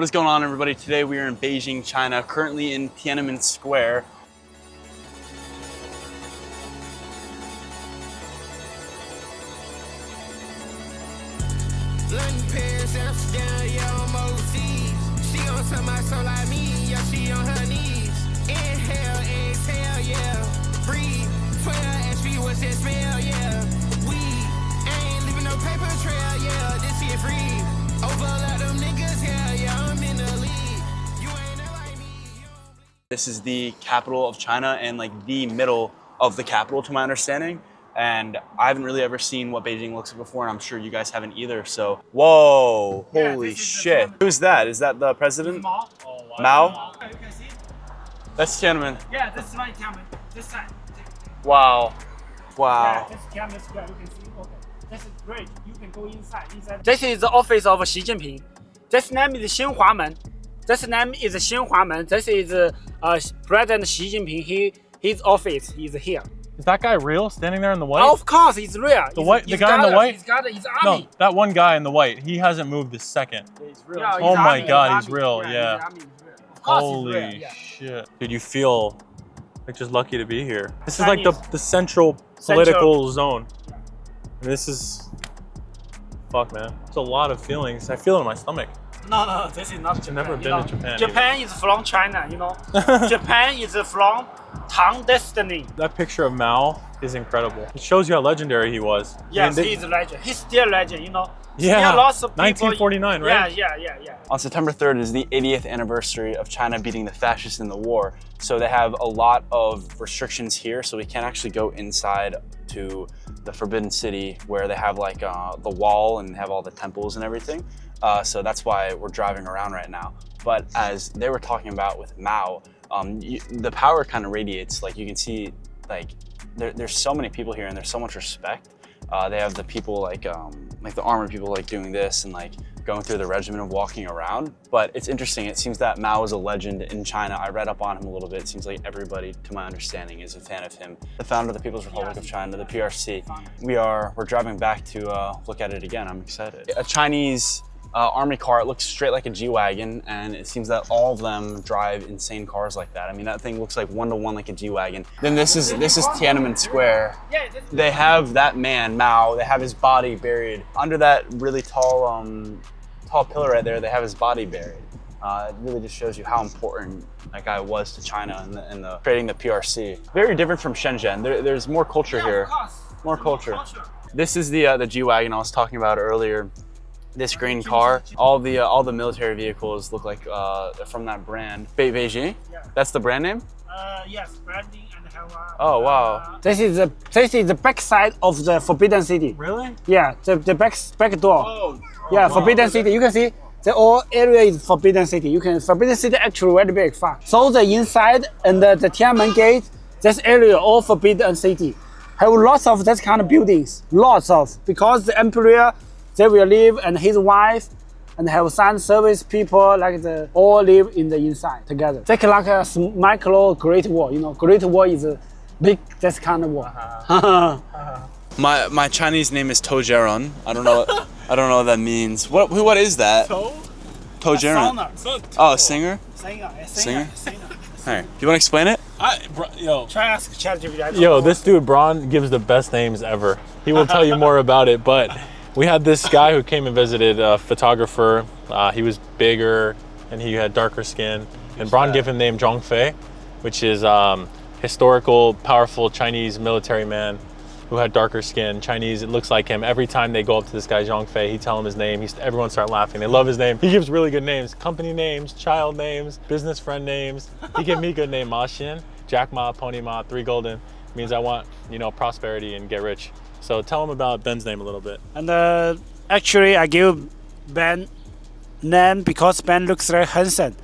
What is going on, everybody? Today we are in Beijing, China, currently in Tiananmen Square. This is the capital of China and like the middle of the capital to my understanding. And I haven't really ever seen what Beijing looks like before, and I'm sure you guys haven't either. So, whoa, holy shit. Who's that? Is that the president? Mao. Oh, wow. Mao? You can see. That's Tiananmen. Yeah, this is my Tiananmen. This side. Wow. Wow. Yeah, this is Tiananmen Square. You can see. Okay. This is great. You can go inside. This is the office of Xi Jinping. This name is Xinhuamen. This name is Xinhuamen. This is President Xi Jinping. His office is here. Is that guy real, standing there in the white? Of course, it's real. The guy in the white? He's got his army. No, that one guy in the white. He hasn't moved a second. He's real. Yeah, oh my God, he's army. real. Yeah. His army is real. Of course Holy he's real. Yeah. shit. Dude, you feel like just lucky to be here. This is Chinese. like the central political zone. And this is, fuck man. It's a lot of feelings. I feel it in my stomach. No, this is not Japan. I've never been to Japan. Japan is from China, you know. Japan is from Tang Dynasty. That picture of Mao is incredible. It shows you how legendary he was. Yes, he's a legend. He's still a legend, you know. Yeah, still lots of people, 1949, right? Yeah. On September 3rd is the 80th anniversary of China beating the fascists in the war. So they have a lot of restrictions here, so we can't actually go inside to the Forbidden City where they have like the wall and have all the temples and everything. So that's why we're driving around right now. But as they were talking about with Mao, the power kind of radiates. Like you can see, like there's so many people here and there's so much respect. They have the people like the armored people like doing this and like going through the regimen of walking around. But it's interesting. It seems that Mao is a legend in China. I read up on him a little bit. It seems like everybody, to my understanding, is a fan of him. The founder of the People's Republic of China, the PRC. We're driving back to look at it again. I'm excited. A Chinese army car. It looks straight like a G-Wagon, and it seems that all of them drive insane cars like that. I mean, that thing looks like one-to-one like a G-Wagon. Then this is Tiananmen Square. They have that man, Mao, they have his body buried under that really tall pillar right there. They have his body buried. It really just shows you how important that guy was to China and creating the PRC. Very different from Shenzhen. There's more culture here. More culture. This is the G-Wagon I was talking about earlier. This green car, all the military vehicles look like they're from that brand. Beijing? Yeah. That's the brand name? Yes, branding and have. Oh wow. This is the back side of the Forbidden City. Really? Yeah, the back door. Oh. Yeah, Wow. Forbidden City. You can see the whole area is Forbidden City. Forbidden City actually very big, far. So the inside and the Tiananmen Gate, this area all Forbidden City. Have lots of that kind of buildings, because the emperor. They will live and his wife and have some service people like all live in the inside together. They like a micro Great War. You know, Great War is a big this kind of war. My Chinese name is To Jeron. I don't know what that means. What is that? To Jeron. Oh, singer? Singer. Alright. Do you want to explain it? Try ask ChatGPT. Yo, this dude Braun gives the best names ever. He will tell you more about it, but we had this guy who came and visited, a photographer. He was bigger and he had darker skin. And Braun gave him the name Zhongfei, which is historical, powerful Chinese military man who had darker skin. Chinese, it looks like him. Every time they go up to this guy Zhongfei, he tell him his name. Everyone start laughing. They love his name. He gives really good names. Company names, child names, business friend names. He gave me a good name, Ma Xin, Jack Ma, Pony Ma, 3 golden. Means I want, prosperity and get rich. So tell him about Ben's name a little bit. And actually, I give Ben name because Ben looks very handsome.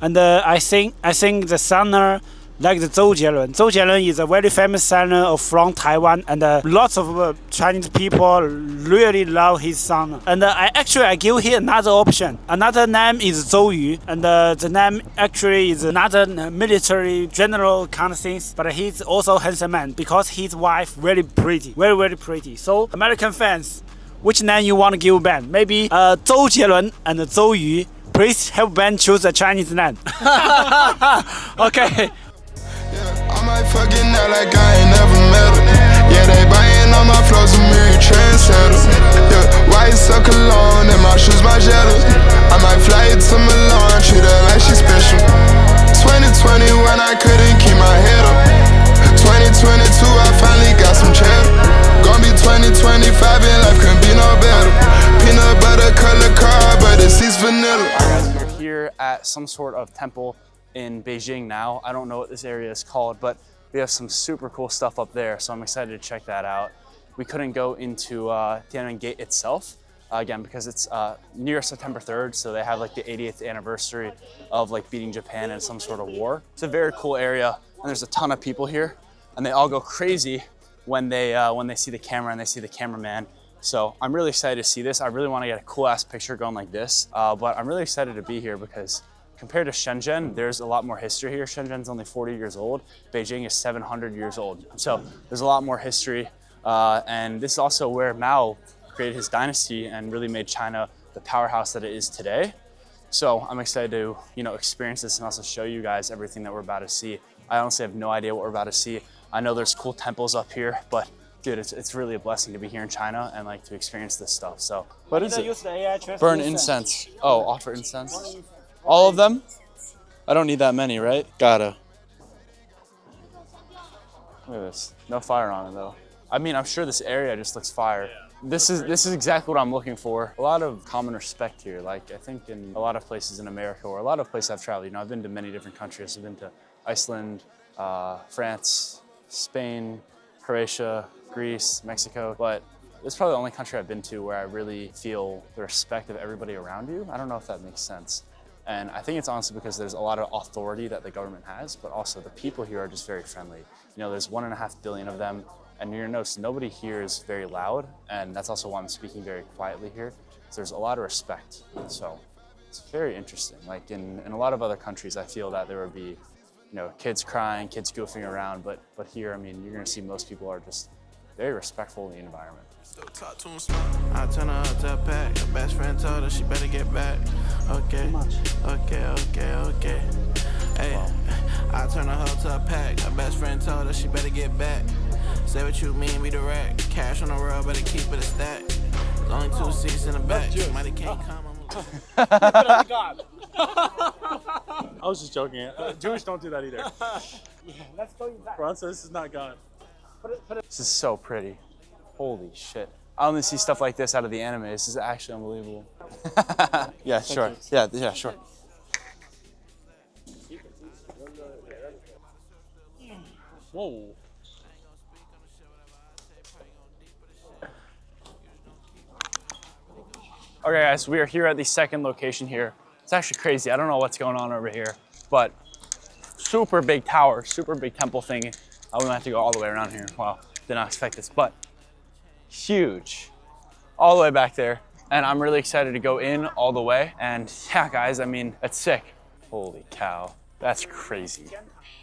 And I think the singer like the Zhou Jielun. Zhou Jielun is a very famous singer from Taiwan, and lots of Chinese people really love his song. And I give him another option. Another name is Zhou Yu, and the name actually is another military general kind of things. But he's also handsome man because his wife very pretty, very pretty. So American fans, which name you want to give Ben? Maybe Zhou Jielun and Zhou Yu. please help Ben choose a Chinese name. Okay. I might fucking act like I ain't never met her. Yeah, they buying all my flows and me trendsetters. Yeah, white so cologne and my shoes my jealous. I might fly it to Milan, treat her like she special. 2020 when I couldn't keep my head up. 2022 I finally got some cheddar. Gonna be 2025 and life couldn't be no better. Peanut butter color car, but it seats vanilla. Alright guys, we're here at some sort of temple in Beijing now. I don't know what this area is called, but we have some super cool stuff up there, so I'm excited to check that out. We couldn't go into Tiananmen Gate itself, again, because it's near September 3rd, so they have like the 80th anniversary of like beating Japan in some sort of war. It's a very cool area, and there's a ton of people here, and they all go crazy when they see the camera and they see the cameraman. So I'm really excited to see this. I really want to get a cool ass picture going like this, but I'm really excited to be here because compared to Shenzhen, there's a lot more history here. Shenzhen's only 40 years old. Beijing is 700 years old. So there's a lot more history. And this is also where Mao created his dynasty and really made China the powerhouse that it is today. So I'm excited to, experience this and also show you guys everything that we're about to see. I honestly have no idea what we're about to see. I know there's cool temples up here, but dude, it's really a blessing to be here in China and like to experience this stuff. So what is it? Burn incense. Oh, offer incense. All of them? I don't need that many, right? Gotta. Look at this. No fire on it though. I mean, I'm sure this area just looks fire. This is exactly what I'm looking for. A lot of common respect here. Like I think in a lot of places in America or a lot of places I've traveled, I've been to many different countries. I've been to Iceland, France, Spain, Croatia, Greece, Mexico, but this is probably the only country I've been to where I really feel the respect of everybody around you. I don't know if that makes sense. And I think it's honestly because there's a lot of authority that the government has, but also the people here are just very friendly. There's 1.5 billion of them, and you're gonna notice nobody here is very loud, and that's also why I'm speaking very quietly here. So there's a lot of respect. So it's very interesting. Like in a lot of other countries, I feel that there would be, kids crying, kids goofing around, but here, I mean, you're gonna see most people are just very respectful in the environment. I turn her up to a pack. Her best friend told her she better get back. Okay. Hey, I turn her up to a pack. Her best friend told her she better get back. Say what you mean, be direct. Cash on the road, better keep it a stack. There's only 2 seats in the back. Somebody can't come. I was just joking. Jewish don't do that either. Let's go inside. Ron says this is not God. This is so pretty. Holy shit. I only see stuff like this out of the anime. This is actually unbelievable. Yeah, sure. Yeah, sure. Whoa. Okay guys, we are here at the second location here. It's actually crazy. I don't know what's going on over here, but super big tower, super big temple thing. We might have to go all the way around here. Wow, did not expect this, but huge. All the way back there. And I'm really excited to go in all the way. And yeah, guys, I mean, that's sick. Holy cow, that's crazy.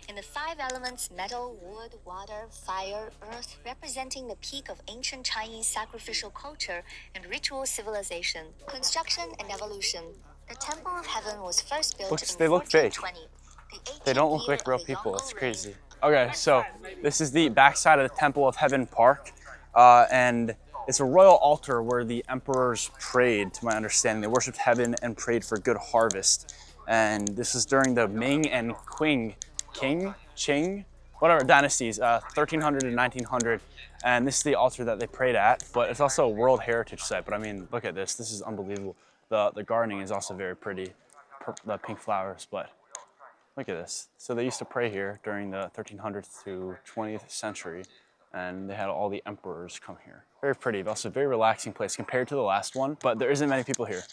In the 5 elements, metal, wood, water, fire, earth, representing the peak of ancient Chinese sacrificial culture and ritual civilization, construction and evolution. The Temple of Heaven was first built in They look fake. 1420. They don't look like real people, it's crazy. Okay, so this is the backside of the Temple of Heaven Park. And it's a royal altar where the emperors prayed, to my understanding. They worshiped heaven and prayed for good harvest. And this was during the Ming and Qing, whatever dynasties, 1300 and 1900. And this is the altar that they prayed at, but it's also a World Heritage Site. But I mean, look at this. This is unbelievable. The gardening is also very pretty, the pink flowers, but look at this. So they used to pray here during the 1300th to 20th century, and they had all the emperors come here. Very pretty, but also a very relaxing place compared to the last one, but there isn't many people here.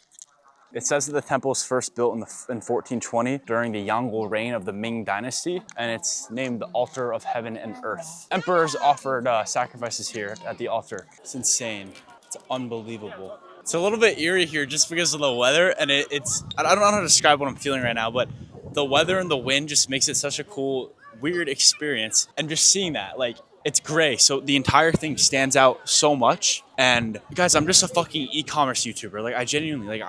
It says that the temple was first built in 1420 during the Yongle reign of the Ming dynasty, and it's named the Altar of Heaven and Earth. Emperors offered sacrifices here at the altar. It's insane. It's unbelievable. It's a little bit eerie here just because of the weather, and I don't know how to describe what I'm feeling right now, but the weather and the wind just makes it such a cool, weird experience. And just seeing that, like, it's gray, so the entire thing stands out so much. And guys, I'm just a fucking e-commerce YouTuber. Like, I genuinely,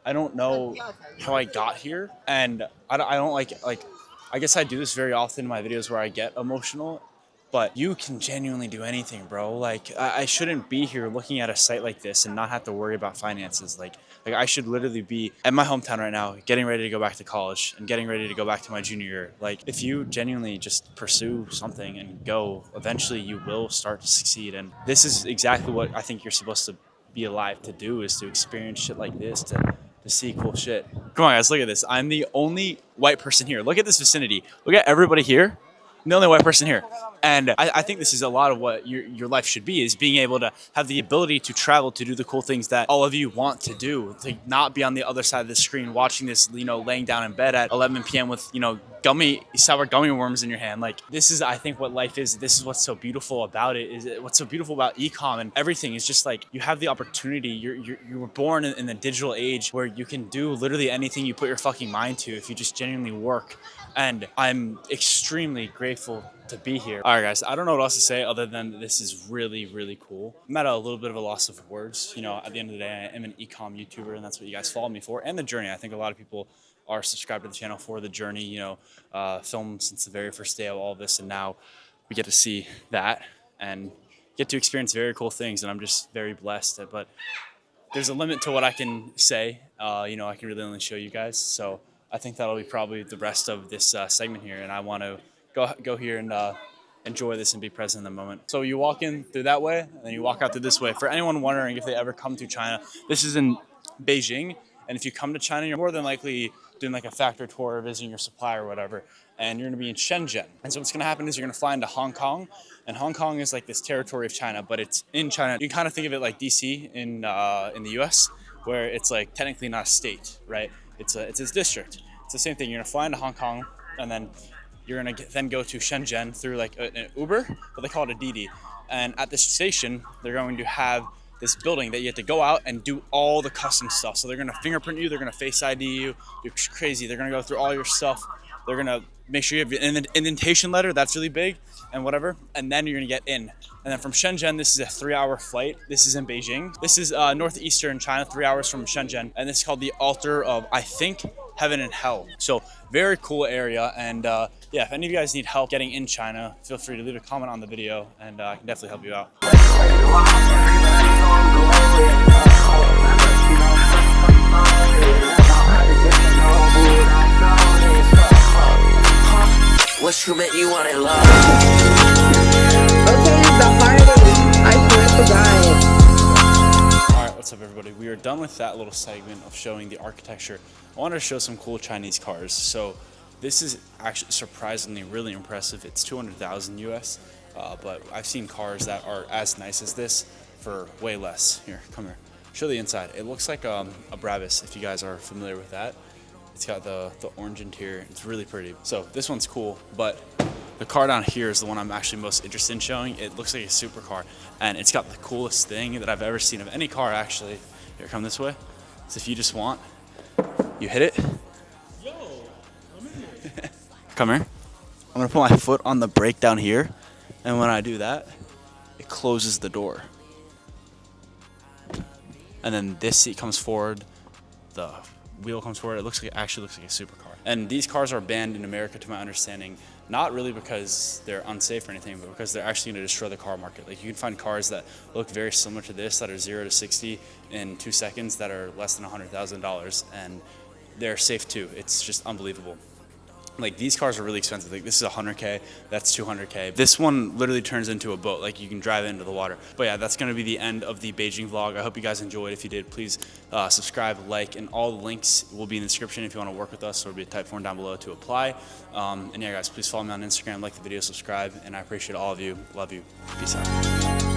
I don't know how I got here, and I don't like I guess I do this very often in my videos where I get emotional, but you can genuinely do anything, bro. Like I shouldn't be here looking at a site like this and not have to worry about finances. Like I should literally be at my hometown right now, getting ready to go back to college and getting ready to go back to my junior year. Like if you genuinely just pursue something and go, eventually you will start to succeed. And this is exactly what I think you're supposed to be alive to do, is to experience shit like this, to see cool shit. Come on guys, look at this. I'm the only white person here. Look at this vicinity. Look at everybody here. I'm the only white person here. And I think this is a lot of what your life should be, is being able to have the ability to travel, to do the cool things that all of you want to do, to not be on the other side of the screen watching this, you know, laying down in bed at 11 p.m. with, you know, sour gummy worms in your hand. Like this is, I think, what life is. This is what's so beautiful about it. Is what's so beautiful about e-com and everything is just like you have the opportunity. You were born in the digital age where you can do literally anything you put your fucking mind to if you just genuinely work. And I'm extremely grateful to be here. All right, guys, I don't know what else to say other than this is really, really cool. I'm at a little bit of a loss of words. You know, at the end of the day, I am an e-com YouTuber, and that's what you guys follow me for, and the journey. I think a lot of people are subscribed to the channel for the journey, you know, filmed since the very first day of all of this, and now we get to see that and get to experience very cool things, and I'm just very blessed. But there's a limit to what I can say. You know, I can really only show you guys, so I think that'll be probably the rest of this segment here, and I want to go here and enjoy this and be present in the moment. So you walk in through that way, and then you walk out through this way. For anyone wondering if they ever come to China, this is in Beijing, and if you come to China, you're more than likely doing like a factory tour or visiting your supplier or whatever, and you're going to be in Shenzhen. And so what's going to happen is you're going to fly into Hong Kong, and Hong Kong is like this territory of China, but it's in China. You can kind of think of it like DC in the US, where it's like technically not a state, right? It's a district. It's the same thing. You're gonna fly into Hong Kong, and then you're gonna then go to Shenzhen through like an Uber, but they call it a Didi. And at this station, they're going to have this building that you have to go out and do all the custom stuff. So they're gonna fingerprint you, they're gonna Face ID you, it's crazy. They're gonna go through all your stuff. They're gonna make sure you have an indentation letter, that's really big, and whatever, and then you're gonna get in. And then from Shenzhen, this is a 3-hour flight. This is in Beijing. This is northeastern China, 3 hours from Shenzhen, and this is called the Altar of, I think, Heaven and Hell. So very cool area, and yeah, if any of you guys need help getting in China, feel free to leave a comment on the video, and I can definitely help you out. What you make you want it love? Okay, the hardest. I swear to God. All right, what's up, everybody? We are done with that little segment of showing the architecture. I wanted to show some cool Chinese cars. So this is actually surprisingly really impressive. It's 200,000 US, but I've seen cars that are as nice as this for way less. Here, come here. Show the inside. It looks like a Brabus, if you guys are familiar with that. It's got the orange interior. It's really pretty. So this one's cool, but the car down here is the one I'm actually most interested in showing. It looks like a supercar, and it's got the coolest thing that I've ever seen of any car, actually. Here, come this way. So if you just want, you hit it. Yo, I'm in here. Come here. I'm gonna put my foot on the brake down here, and when I do that, it closes the door. And then this seat comes forward, the wheel comes forward. It actually looks like a supercar. And these cars are banned in America, to my understanding, not really because they're unsafe or anything, but because they're actually going to destroy the car market. Like, you can find cars that look very similar to this, that are 0 to 60 in 2 seconds, that are less than $100,000, and they're safe too. It's just unbelievable. Like, these cars are really expensive. Like, this is 100K, that's 200K. This one literally turns into a boat. Like, you can drive into the water. But yeah, that's gonna be the end of the Beijing vlog. I hope you guys enjoyed. If you did, please subscribe, like, and all the links will be in the description if you wanna work with us. There will be a type form down below to apply. And yeah, guys, please follow me on Instagram, like the video, subscribe, and I appreciate all of you. Love you. Peace out.